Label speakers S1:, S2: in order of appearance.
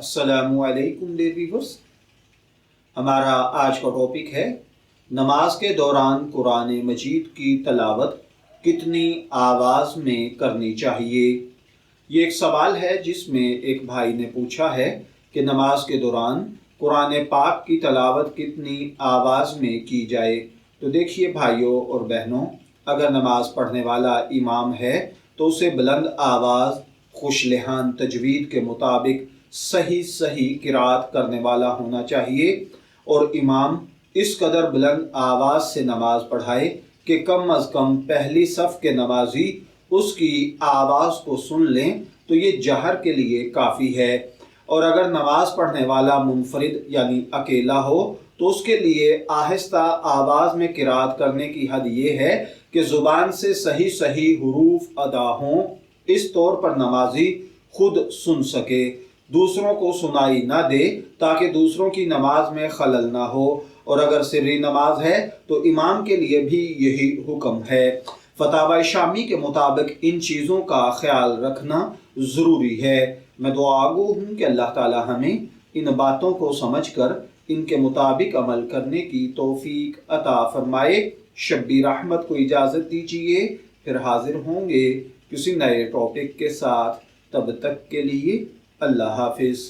S1: अस्सलामु अलैकुम dear viewers. हमारा आज का टॉपिक है नमाज के दौरान कुरान मजीद की तलावत कितनी आवाज़ में करनी चाहिए। ये एक सवाल है जिसमें एक भाई ने पूछा है कि नमाज के दौरान कुरान पाक की तलावत कितनी आवाज़ में की जाए। तो देखिए भाइयों और बहनों, अगर नमाज पढ़ने वाला इमाम है तो उसे बुलंद आवाज़ खुश लहान तजवीद के मुताबिक सही किरात करने वाला होना चाहिए और इमाम इस कदर बुलंद आवाज़ से नमाज पढ़ाए कि कम अज़ कम पहली सफ़ के नमाजी उसकी आवाज़ को सुन लें, तो ये जहर के लिए काफ़ी है। और अगर नमाज पढ़ने वाला मुनफरिद यानी अकेला हो तो उसके लिए आहिस्ता आवाज़ में किरात करने की हद ये है कि ज़ुबान से सही हुरूफ अदा हों, इस तौर पर नमाजी खुद सुन सके, दूसरों को सुनाई ना दे ताकि दूसरों की नमाज में खलल ना हो। और अगर सिर्री नमाज है तो इमाम के लिए भी यही हुक्म है। फतावा शामी के मुताबिक इन चीज़ों का ख्याल रखना ज़रूरी है। मैं दुआगो हूँ कि अल्लाह ताला हमें इन बातों को समझकर इनके मुताबिक अमल करने की तौफीक अता फरमाए। शब्बीर अहमद को इजाज़त दीजिए, फिर हाजिर होंगे किसी नए टॉपिक के साथ। तब तक के लिए अल्लाह हाफिज़।